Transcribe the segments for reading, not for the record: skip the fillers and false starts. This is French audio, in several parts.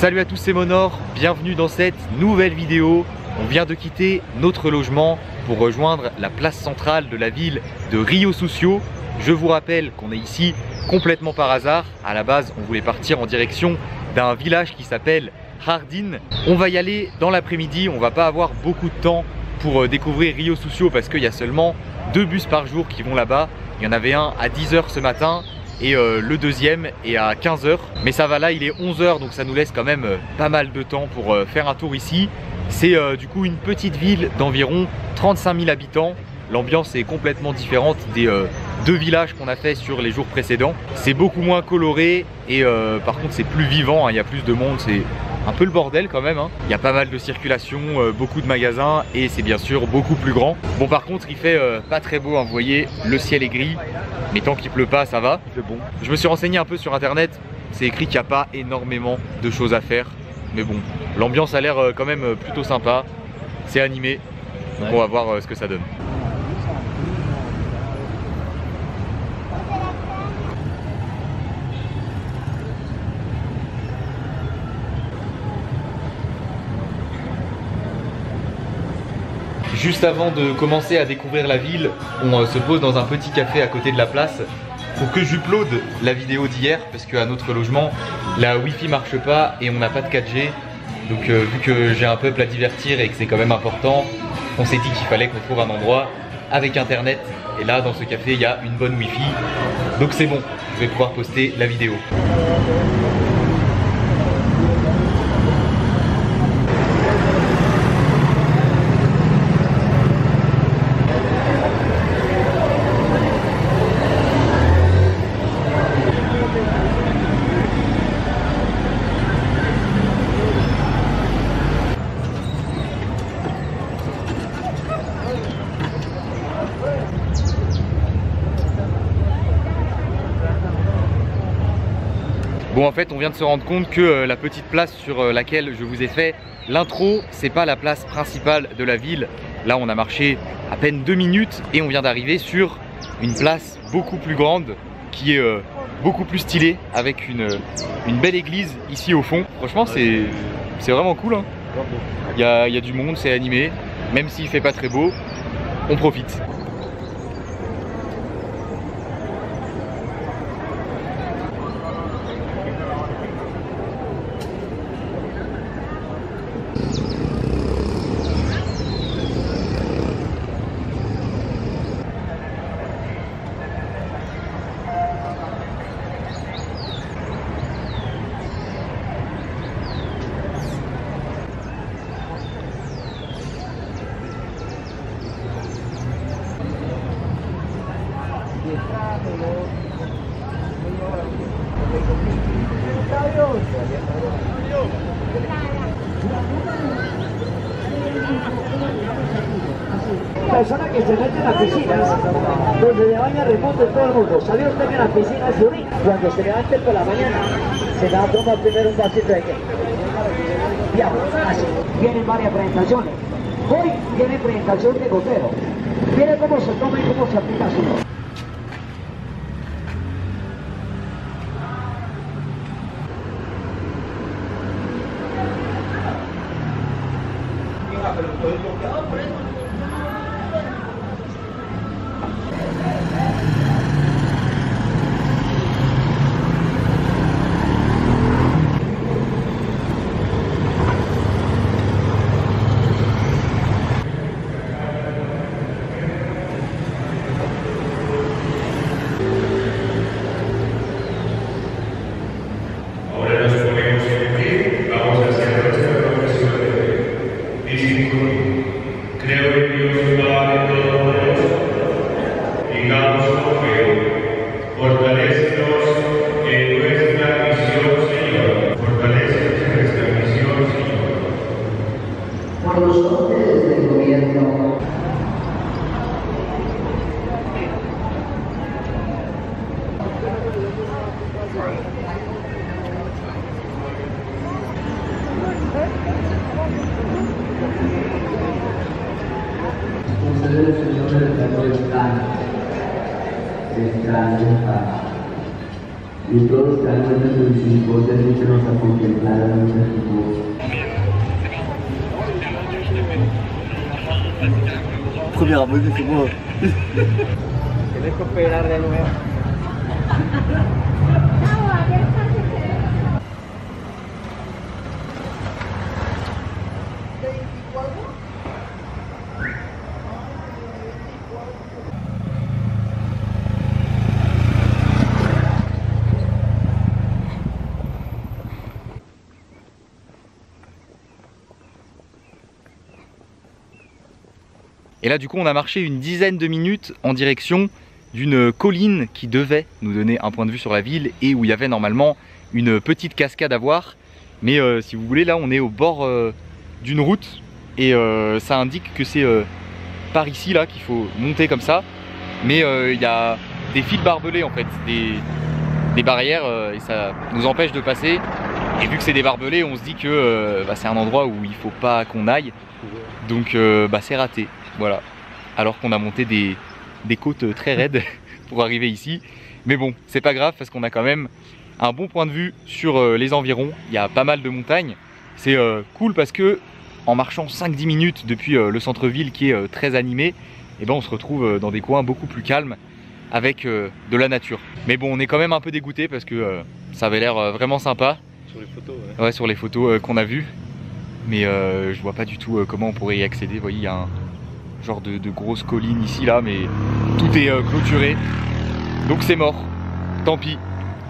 Salut à tous, c'est Monor, bienvenue dans cette nouvelle vidéo. On vient de quitter notre logement pour rejoindre la place centrale de la ville de Rio Sucio. Je vous rappelle qu'on est ici complètement par hasard. À la base, on voulait partir en direction d'un village qui s'appelle Jardin. On va y aller dans l'après-midi, on va pas avoir beaucoup de temps pour découvrir Rio Sucio parce qu'il y a seulement 2 bus par jour qui vont là-bas. Il y en avait un à 10 h ce matin et le deuxième est à 15 h. Mais ça va, là il est 11 h, donc ça nous laisse quand même pas mal de temps pour faire un tour ici. C'est du coup une petite ville d'environ 35 000 habitants. L'ambiance est complètement différente des 2 villages qu'on a fait sur les jours précédents. C'est beaucoup moins coloré et par contre c'est plus vivant, hein. Il y a plus de monde, c'est un peu le bordel quand même, hein. Il y a pas mal de circulation, beaucoup de magasins et c'est bien sûr beaucoup plus grand. Bon, par contre il fait pas très beau, hein. Vous voyez, le ciel est gris, mais tant qu'il pleut pas ça va, il fait bon. Je me suis renseigné un peu sur internet, c'est écrit qu'il n'y a pas énormément de choses à faire. Mais bon, l'ambiance a l'air quand même plutôt sympa, c'est animé, donc on va voir ce que ça donne. Juste avant de commencer à découvrir la ville, on se pose dans un petit café à côté de la place pour que j'uploade la vidéo d'hier, parce qu'à notre logement, la Wi-Fi marche pas et on n'a pas de 4G. Donc vu que j'ai un peuple à divertir et que c'est quand même important, on s'est dit qu'il fallait qu'on trouve un endroit avec internet. Et là, dans ce café, il y a une bonne Wi-Fi. Donc c'est bon, je vais pouvoir poster la vidéo. Bon, en fait on vient de se rendre compte que la petite place sur laquelle je vous ai fait l'intro, c'est pas la place principale de la ville. Là on a marché à peine 2 minutes et on vient d'arriver sur une place beaucoup plus grande qui est beaucoup plus stylée, avec une belle église ici au fond. Franchement c'est vraiment cool, hein. Il y a du monde, c'est animé, même s'il fait pas très beau, on profite. Persona que se mete en la piscina, donde le baña remoto todo el mundo. ¿Sabe usted que en la piscina se orina? Cuando se levante por la mañana, se da toma primero un vasito de qué. Diablo, así. Vienen varias presentaciones. Hoy tiene presentación de gotero. Mire cómo se toma y cómo se aplica su nombre. Y todos realmente sus derechos a contemplar a México. Première abonnée, c'est moi. Te dejo esperar de nuevo. Et là du coup on a marché une dizaine de minutes en direction d'une colline qui devait nous donner un point de vue sur la ville et où il y avait normalement une petite cascade à voir. Mais si vous voulez, là on est au bord d'une route et ça indique que c'est par ici là qu'il faut monter comme ça. Mais il y a des fils barbelés en fait, des barrières et ça nous empêche de passer. Et vu que c'est des barbelés, on se dit que c'est un endroit où il faut pas qu'on aille. Donc c'est raté. Voilà, alors qu'on a monté des côtes très raides pour arriver ici. Mais bon, c'est pas grave parce qu'on a quand même un bon point de vue sur les environs. Il y a pas mal de montagnes. C'est cool parce que en marchant 5-10 minutes depuis le centre-ville qui est très animé, et ben on se retrouve dans des coins beaucoup plus calmes avec de la nature. Mais bon, on est quand même un peu dégoûté parce que ça avait l'air vraiment sympa. Sur les photos, ouais, sur les photos qu'on a vues. Mais je vois pas du tout comment on pourrait y accéder. Vous voyez, il y a un genre de grosse colline ici là, mais tout est clôturé, donc c'est mort, tant pis.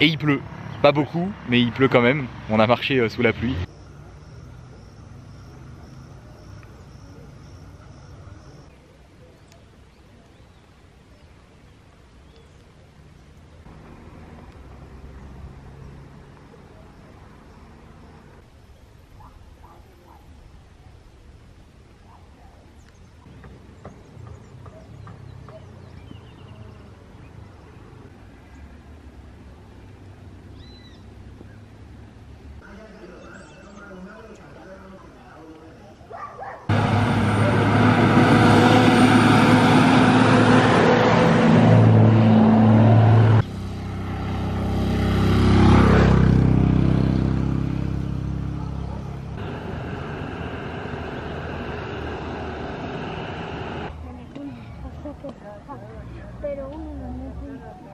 Et il pleut, pas beaucoup, mais il pleut quand même. On a marché sous la pluie.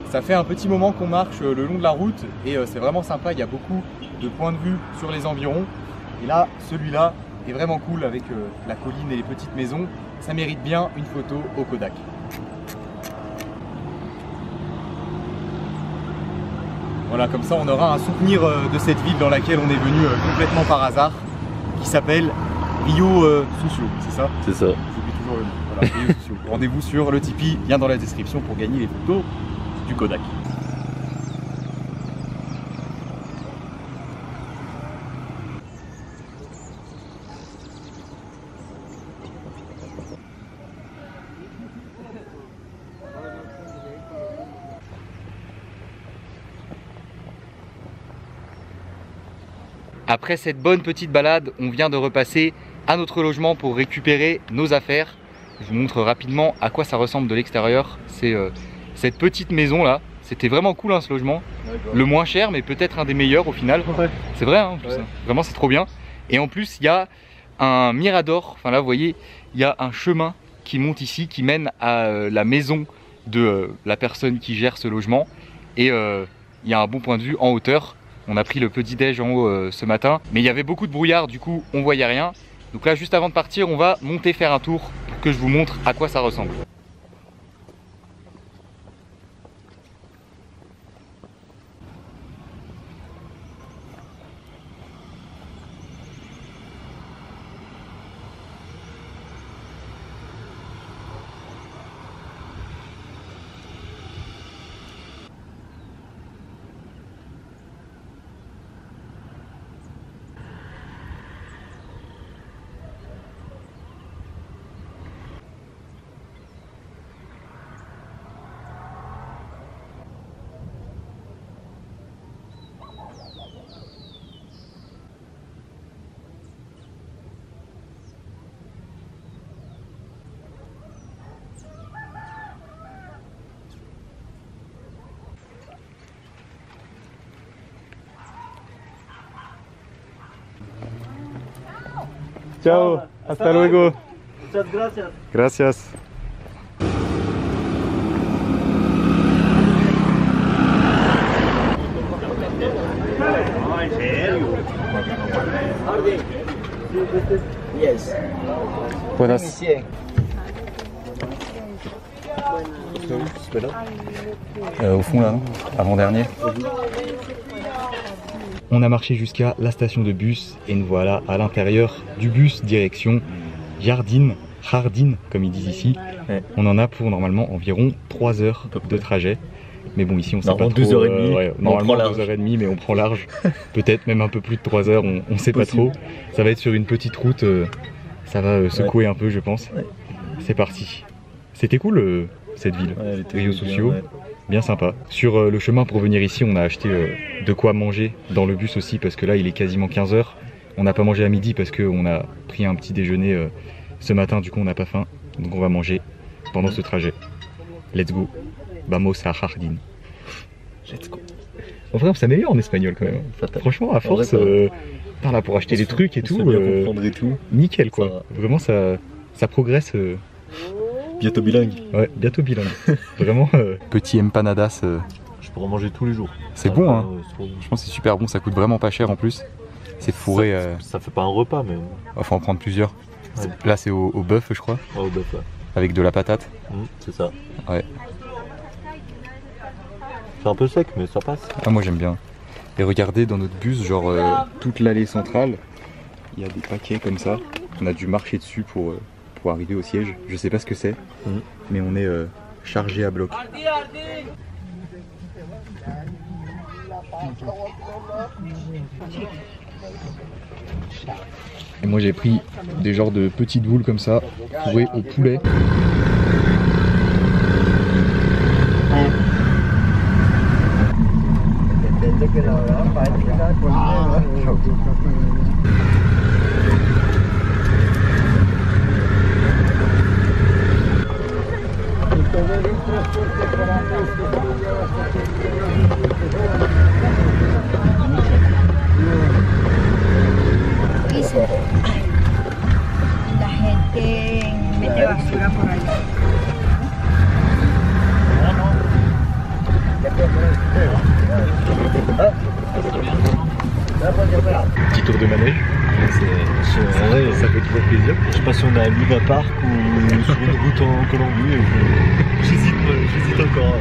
Ça fait un petit moment qu'on marche le long de la route et c'est vraiment sympa, il y a beaucoup de points de vue sur les environs. Et là, celui-là est vraiment cool avec la colline et les petites maisons. Ça mérite bien une photo au Kodak. Voilà, comme ça on aura un souvenir de cette ville dans laquelle on est venu complètement par hasard, qui s'appelle Rio Sucio, c'est ça? C'est ça. J'oublie toujours le nom. Voilà, Rio Sucio. Rendez-vous sur le Tipeee, lien dans la description pour gagner les photos du Kodak. Après cette bonne petite balade, on vient de repasser à notre logement pour récupérer nos affaires. Je vous montre rapidement à quoi ça ressemble de l'extérieur. C'est cette petite maison là. C'était vraiment cool hein, ce logement. Le moins cher mais peut-être un des meilleurs au final. Ouais. C'est vrai hein, en plus, ouais. Vraiment c'est trop bien. Et en plus il y a un mirador. Enfin là vous voyez, il y a un chemin qui monte ici, qui mène à la maison de la personne qui gère ce logement. Et il y a un bon point de vue en hauteur. On a pris le petit déj en haut ce matin, mais il y avait beaucoup de brouillard, du coup on voyait rien. Donc là juste avant de partir, on va monter faire un tour pour que je vous montre à quoi ça ressemble. Ciao, hasta luego. Muchas gracias. Gracias. Yes. Buenas. Au fond là, avant-dernier. On a marché jusqu'à la station de bus et nous voilà à l'intérieur du bus direction Jardin, comme ils disent ici. Ouais. On en a pour normalement environ 3 heures de trajet. Mais bon, ici on sait pas trop. 2h30. Ouais, normalement 2h30, mais on prend large. Peut-être même un peu plus de 3 heures, on sait pas trop. Ça va être sur une petite route, ça va secouer un peu, je pense. Ouais. C'est parti. C'était cool cette ville, Rio Sucio. Bien sympa. Sur le chemin pour venir ici, on a acheté de quoi manger dans le bus aussi parce que là il est quasiment 15 h. On n'a pas mangé à midi parce qu'on a pris un petit déjeuner ce matin, du coup on n'a pas faim. Donc on va manger pendant ce trajet. Let's go. Vamos a Jardin. Let's go. En vrai on s'améliore en espagnol quand même. Franchement à force, là, pour acheter des trucs et tout, nickel quoi. Vraiment ça progresse. Bientôt bilingue. Ouais, bientôt bilingue. Vraiment, petit empanadas. Je pourrais en manger tous les jours. C'est bon, hein. Je pense que c'est super bon, ça coûte vraiment pas cher en plus. C'est fourré. Ça fait pas un repas, mais. Il faut en prendre plusieurs. Ouais. Là, c'est au bœuf, je crois. Ouais, au bœuf, ouais. Avec de la patate. C'est ça. Ouais. C'est un peu sec, mais ça passe. Ah, moi j'aime bien. Et regardez, dans notre bus, genre toute l'allée centrale, il y a des paquets comme ça. On a dû marcher dessus pour arriver au siège. Je sais pas ce que c'est, mais on est chargé à bloc. Et moi j'ai pris des genres de petites boules comme ça, fourrées au poulet. La gente mete basura por ahí. Petit tour de manège. Ça fait toujours plaisir. Je sais pas si on est à Luna Park ou sur une route en Colombie. J'hésite encore.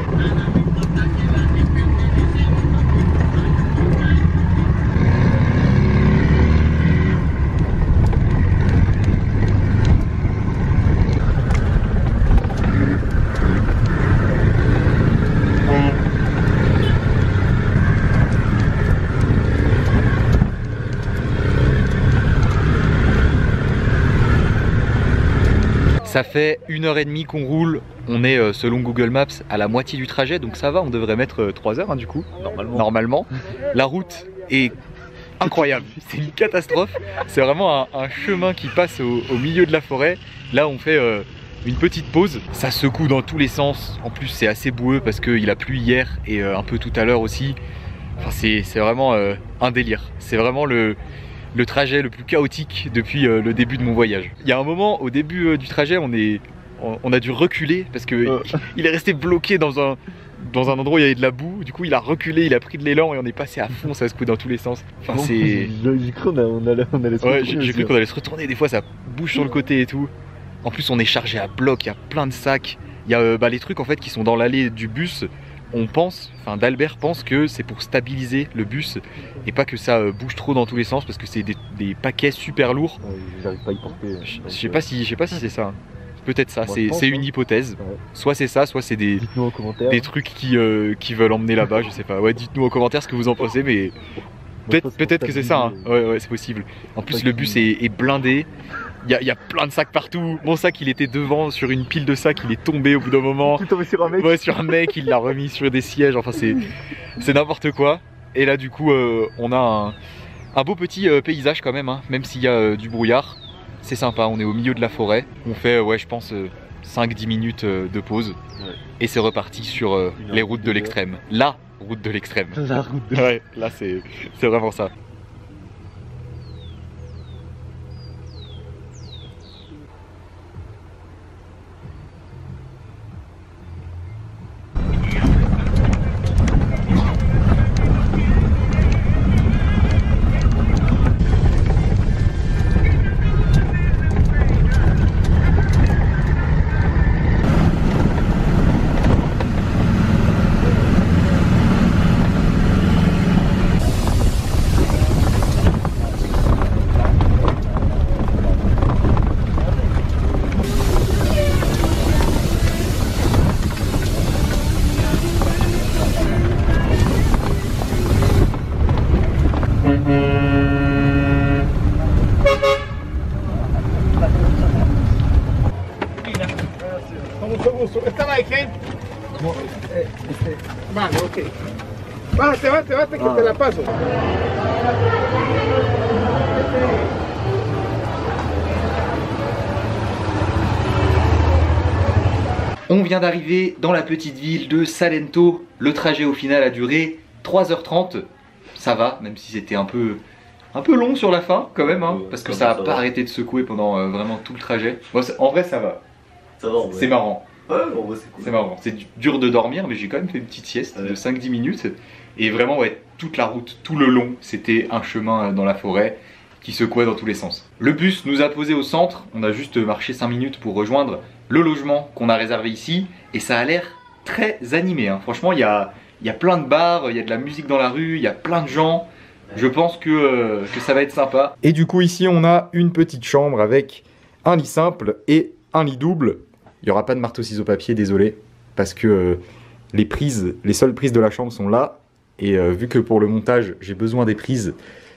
Ça fait 1h30 qu'on roule, on est selon Google Maps à la moitié du trajet, donc ça va, on devrait mettre 3 heures hein, du coup, normalement. La route est incroyable, c'est une catastrophe, c'est vraiment un chemin qui passe au milieu de la forêt. Là on fait une petite pause, ça secoue dans tous les sens, en plus c'est assez boueux parce qu'il a plu hier et un peu tout à l'heure aussi. Enfin, c'est vraiment un délire, c'est vraiment le trajet le plus chaotique depuis le début de mon voyage. Il y a un moment au début du trajet, on a dû reculer parce que il est resté bloqué dans un endroit où il y avait de la boue. Du coup il a reculé, il a pris de l'élan et on est passé à fond, ça secoue dans tous les sens. Enfin, c'est... J'ai cru qu'on allait se retourner. Ouais, j'ai cru qu'on allait se retourner, des fois ça bouge sur le côté et tout. En plus on est chargé à bloc, il y a plein de sacs. Il y a les trucs en fait qui sont dans l'allée du bus. On pense, enfin d'Albert pense que c'est pour stabiliser le bus et pas que ça bouge trop dans tous les sens parce que c'est des paquets super lourds. J'arrive pas à y porter. Je sais pas si c'est ça. Peut-être ça, c'est une hypothèse. Ouais. Soit c'est ça, soit c'est des trucs qui veulent emmener là-bas, je sais pas. Ouais, dites-nous en commentaire ce que vous en pensez, mais peut-être que c'est ça. Hein. Ouais, c'est possible. En plus le bus est blindé. Il y a plein de sacs partout. Mon sac il était devant sur une pile de sacs, il est tombé au bout d'un moment. Il est tombé sur un mec. Ouais, sur un mec, il l'a remis sur des sièges. Enfin c'est n'importe quoi. Et là du coup on a un beau petit paysage quand même, hein, même s'il y a du brouillard. C'est sympa, on est au milieu de la forêt. On fait je pense 5-10 minutes de pause. Ouais. Et c'est reparti sur les routes de l'extrême. La route de l'extrême. La route de... Ouais, là c'est vraiment ça. bájate. Bájate, bájate, bájate, que te la paso. On vient d'arriver dans la petite ville de Salento. Le trajet au final a duré 3h30. Ça va, même si c'était un peu long sur la fin quand même, hein, parce que ça n'a pas arrêté de secouer pendant vraiment tout le trajet. Bon, en vrai ça va. Ça va, c'est marrant. Ouais, bon, c'est cool. C'est marrant. C'est dur de dormir, mais j'ai quand même fait une petite sieste de 5-10 minutes. Et vraiment, ouais, toute la route, tout le long, c'était un chemin dans la forêt qui secouait dans tous les sens. Le bus nous a posé au centre. On a juste marché 5 minutes pour rejoindre le logement qu'on a réservé ici. Et ça a l'air très animé, hein. Franchement, il y a plein de bars, il y a de la musique dans la rue, il y a plein de gens. Je pense que ça va être sympa. Et du coup, ici, on a une petite chambre avec un lit simple et un lit double. Il n'y aura pas de marteau ciseaux papier, désolé, parce que les seules prises de la chambre sont là. Et vu que pour le montage, j'ai besoin des prises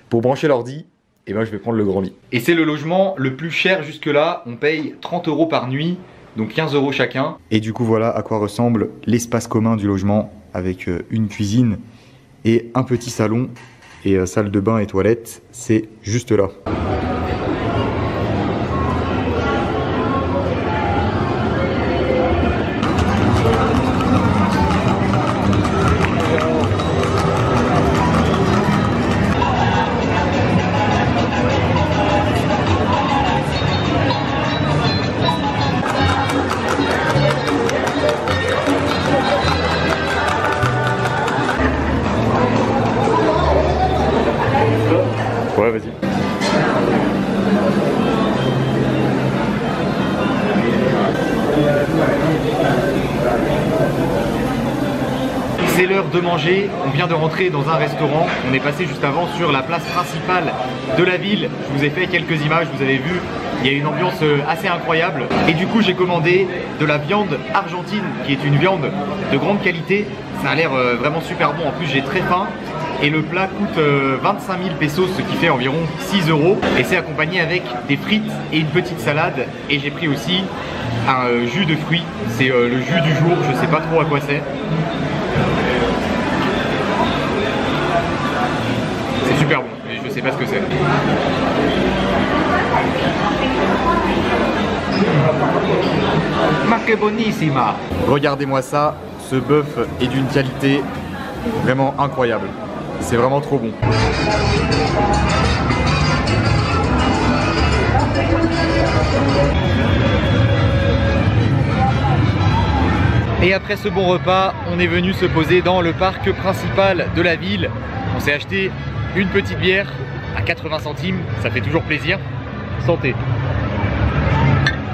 pour brancher l'ordi, et ben je vais prendre le grand lit. Et c'est le logement le plus cher jusque là. On paye 30 € par nuit, donc 15 € chacun. Et du coup, voilà à quoi ressemble l'espace commun du logement, avec une cuisine et un petit salon. Et salle de bain et toilette, c'est juste là. Ouais, vas-y. C'est l'heure de manger, on vient de rentrer dans un restaurant, on est passé juste avant sur la place principale de la ville. Je vous ai fait quelques images, vous avez vu, il y a une ambiance assez incroyable. Et du coup j'ai commandé de la viande argentine, qui est une viande de grande qualité. Ça a l'air vraiment super bon, en plus j'ai très faim. Et le plat coûte 25 000 pesos, ce qui fait environ 6 €. Et c'est accompagné avec des frites et une petite salade. Et j'ai pris aussi un jus de fruits. C'est le jus du jour, je sais pas trop à quoi c'est. C'est super bon, mais je sais pas ce que c'est. Ma que bonissima! Regardez-moi ça, ce bœuf est d'une qualité vraiment incroyable. C'est vraiment trop bon. Et après ce bon repas, on est venu se poser dans le parc principal de la ville. On s'est acheté une petite bière à 80 centimes, ça fait toujours plaisir. Santé.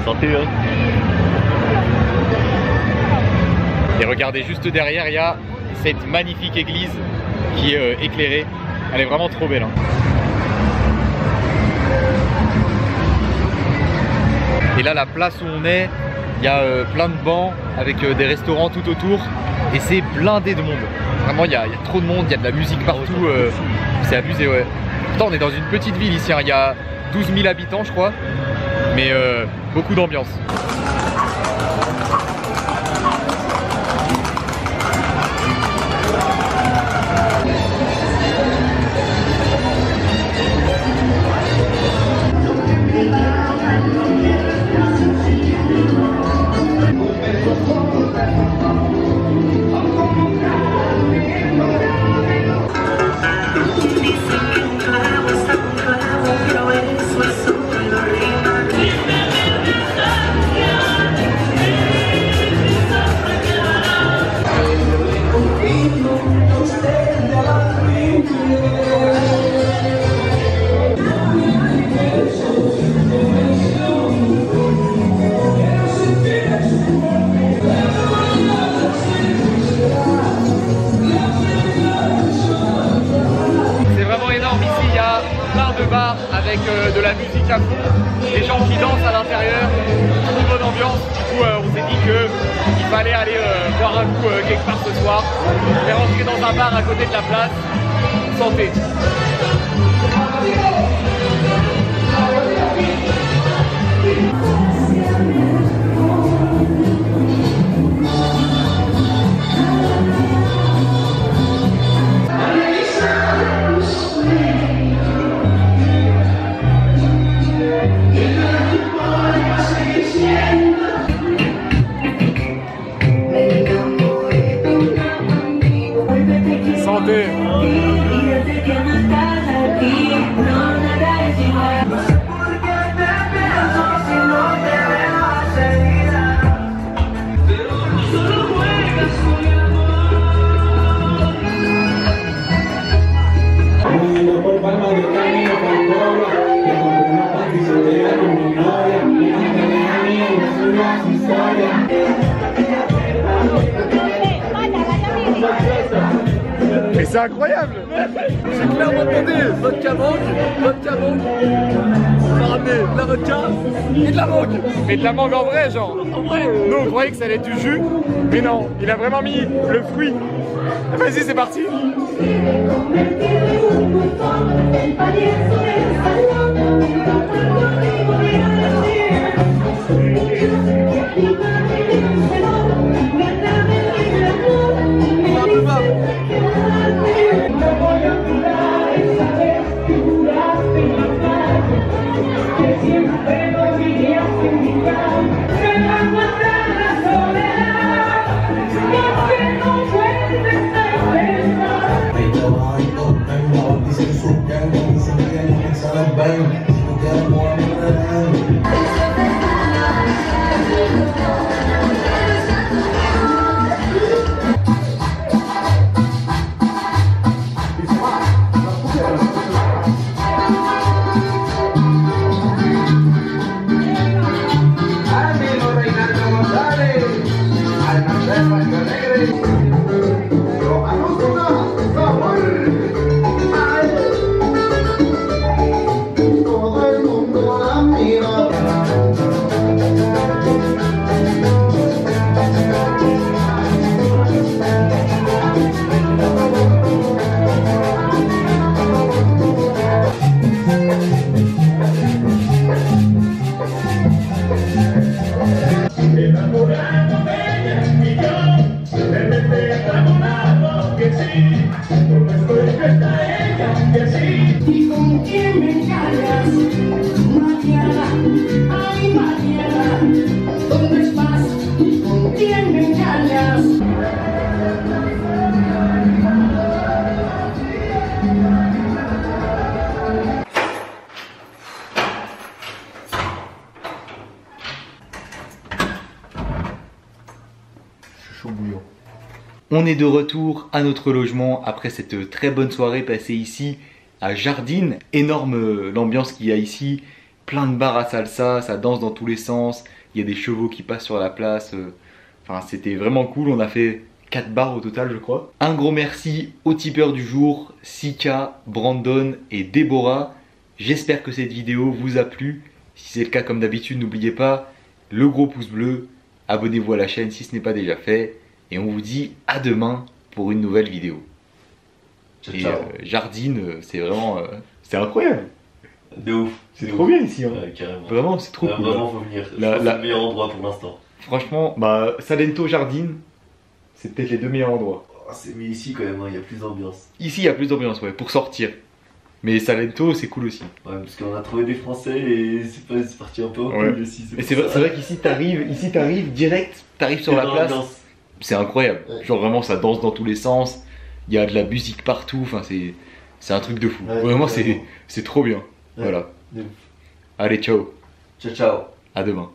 Santé, hein. Et regardez, juste derrière, il y a cette magnifique église qui est éclairée. Elle est vraiment trop belle, hein. Et là, la place où on est, il y a plein de bancs avec des restaurants tout autour. Et c'est blindé de monde. Vraiment, il y a trop de monde, il y a de la musique partout. C'est abusé, ouais. Pourtant, on est dans une petite ville ici, hein. Il y a 12 000 habitants, je crois. Mais beaucoup d'ambiance. Avec de la musique à fond, des gens qui dansent à l'intérieur, une bonne ambiance. Du coup on s'est dit qu'il fallait aller boire un coup quelque part ce soir. On est rentré dans un bar à côté de la place. Santé. incroyable. J'ai clairement demandé vodka mangue. On m'a ramené de la vodka et de la mangue. Mais de la mangue en vrai, genre. En vrai, Nous, on croyait que ça allait être du jus, mais non, il a vraiment mis le fruit. Vas-y, c'est parti. ¿Y con quién me engañas? Mariana, ay Mariana, ¿dónde estás? ¿Y con quién me engañas? chaud bouillant. On est de retour à notre logement après cette très bonne soirée passée ici à Jardine. Énorme l'ambiance qu'il y a ici, plein de bars à salsa, ça danse dans tous les sens, il y a des chevaux qui passent sur la place, enfin c'était vraiment cool, on a fait 4 bars au total je crois. Un gros merci aux tipeurs du jour, Sika, Brandon et Déborah. J'espère que cette vidéo vous a plu. Si c'est le cas, comme d'habitude, n'oubliez pas le gros pouce bleu, abonnez-vous à la chaîne si ce n'est pas déjà fait. Et on vous dit à demain pour une nouvelle vidéo. Ciao, et ciao. Jardine, c'est vraiment... c'est incroyable. De ouf. C'est trop bien ici. Hein. Ouais, carrément. Vraiment, c'est trop cool. Vraiment, faut venir. La- Je pense que la- c'est le meilleur endroit pour l'instant. Franchement, bah, Salento, Jardine, c'est peut-être les 2 meilleurs endroits. Oh, mais ici, quand même, il y a plus d'ambiance. Ici, il y a plus d'ambiance, ouais, pour sortir. Mais Salento, c'est cool aussi. Ouais, parce qu'on a trouvé des Français et c'est parti un peu en Ouais. couille aussi. Et c'est vrai qu'ici, t'arrives direct, t'arrives sur la place. C'est incroyable. Ouais. Genre vraiment, ça danse dans tous les sens. Il y a de la musique partout. Enfin, c'est un truc de fou. Ouais, Vraiment, vraiment. c'est trop bien. Ouais. Voilà. De ouf. Allez, ciao. Ciao, ciao. À demain.